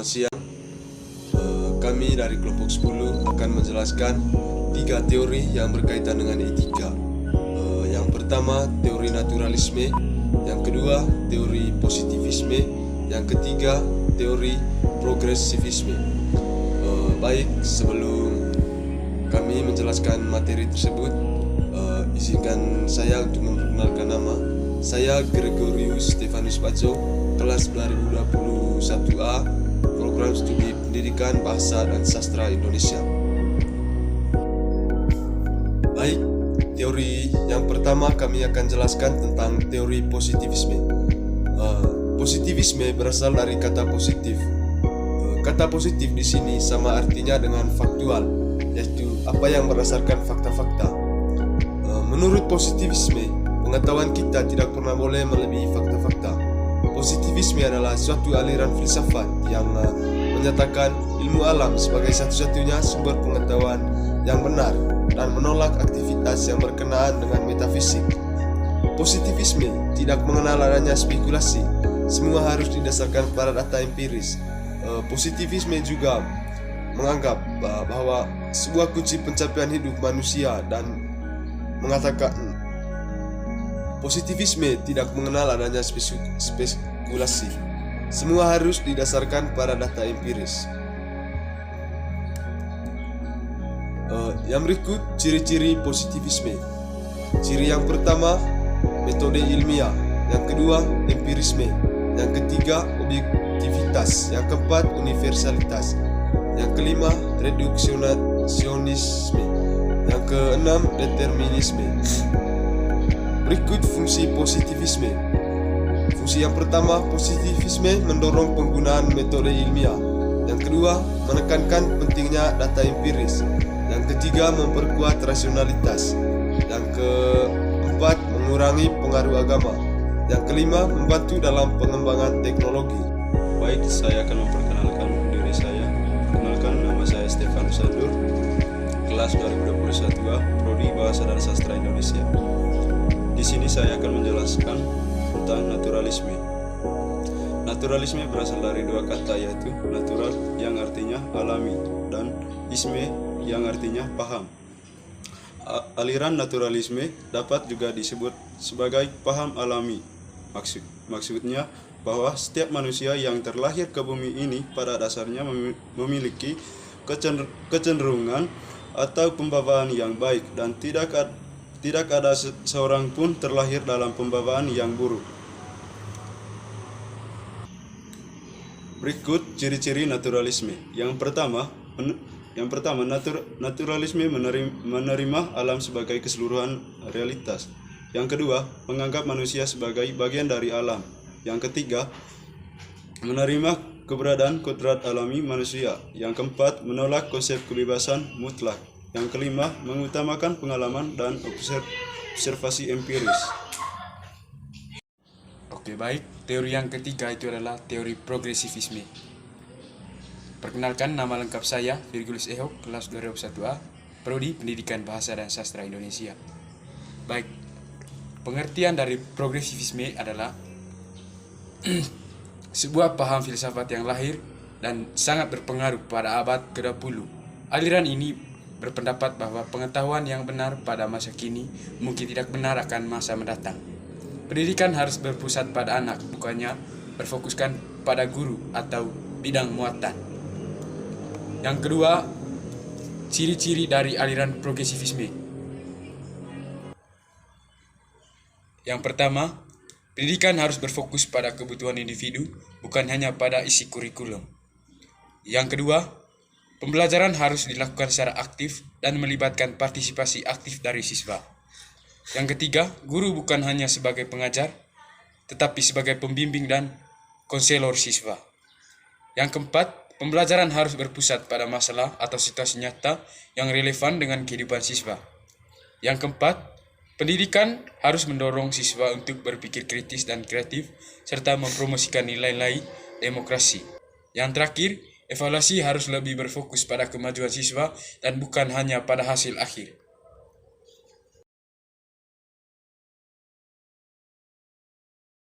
Selamat siang. Kami dari kelompok 10 akan menjelaskan 3 teori yang berkaitan dengan etika. Yang pertama, teori naturalisme. Yang kedua, teori positivisme. Yang ketiga, teori progresivisme. Baik, sebelum kami menjelaskan materi tersebut, izinkan saya untuk memperkenalkan nama. Saya Gregorius Stefanus Bajo, kelas 2021A, program studi pendidikan bahasa dan sastra Indonesia. Baik, teori yang pertama kami akan jelaskan tentang teori positivisme. Positivisme berasal dari kata positif. Kata positif di sini sama artinya dengan faktual, yaitu apa yang berdasarkan fakta-fakta. Menurut positivisme, pengetahuan kita tidak pernah boleh melebihi fakta-fakta. Positivisme adalah suatu aliran filsafat yang menyatakan ilmu alam sebagai satu-satunya sumber pengetahuan yang benar dan menolak aktivitas yang berkenaan dengan metafisik. Positivisme tidak mengenal adanya spekulasi, semua harus didasarkan pada data empiris. Positivisme juga menganggap bahwa sebuah kunci pencapaian hidup manusia dan mengatakan positivisme tidak mengenal adanya spekulasi. Semua harus didasarkan pada data empiris. Yang berikut ciri-ciri positivisme. Ciri yang pertama, metode ilmiah. Yang kedua, empirisme. Yang ketiga, objektivitas. Yang keempat, universalitas. Yang kelima, reduksionisme. Yang keenam, determinisme. Berikut fungsi positivisme. Fungsi yang pertama, positivisme mendorong penggunaan metode ilmiah. Yang kedua, menekankan pentingnya data empiris. Yang ketiga, memperkuat rasionalitas. Yang keempat, mengurangi pengaruh agama. Yang kelima, membantu dalam pengembangan teknologi. Baik, saya akan memperkenalkan diri saya. Perkenalkan, nama saya Stefanus Bajo, kelas 2021A, Prodi Bahasa dan Sastra Indonesia. Di sini saya akan menjelaskan tentang naturalisme. Naturalisme berasal dari dua kata, yaitu natural yang artinya alami dan isme yang artinya paham. Aliran naturalisme dapat juga disebut sebagai paham alami. Maksudnya bahwa setiap manusia yang terlahir ke bumi ini pada dasarnya memiliki kecenderungan atau pembawaan yang baik dan tidak ada seorang pun terlahir dalam pembawaan yang buruk. Berikut ciri-ciri naturalisme. Yang pertama, naturalisme menerima alam sebagai keseluruhan realitas. Yang kedua, menganggap manusia sebagai bagian dari alam. Yang ketiga, menerima keberadaan kodrat alami manusia. Yang keempat, menolak konsep kebebasan mutlak. Yang kelima, mengutamakan pengalaman dan observasi empiris. Oke, baik. Teori yang ketiga itu adalah teori progresivisme. Perkenalkan, nama lengkap saya Virgulus Ehok, kelas 2021A, Prodi Pendidikan Bahasa dan Sastra Indonesia. Baik, pengertian dari progresivisme adalah sebuah paham filsafat yang lahir dan sangat berpengaruh pada abad ke-20. Aliran ini berpendapat bahwa pengetahuan yang benar pada masa kini mungkin tidak benar akan masa mendatang. Pendidikan harus berpusat pada anak, bukannya berfokuskan pada guru atau bidang muatan. Yang kedua, ciri-ciri dari aliran progresivisme. Yang pertama, pendidikan harus berfokus pada kebutuhan individu, bukan hanya pada isi kurikulum. Yang kedua, pembelajaran harus dilakukan secara aktif dan melibatkan partisipasi aktif dari siswa. Yang ketiga, guru bukan hanya sebagai pengajar, tetapi sebagai pembimbing dan konselor siswa. Yang keempat, pembelajaran harus berpusat pada masalah atau situasi nyata yang relevan dengan kehidupan siswa. Yang keempat, pendidikan harus mendorong siswa untuk berpikir kritis dan kreatif, serta mempromosikan nilai-nilai demokrasi. Yang terakhir, evaluasi harus lebih berfokus pada kemajuan siswa dan bukan hanya pada hasil akhir.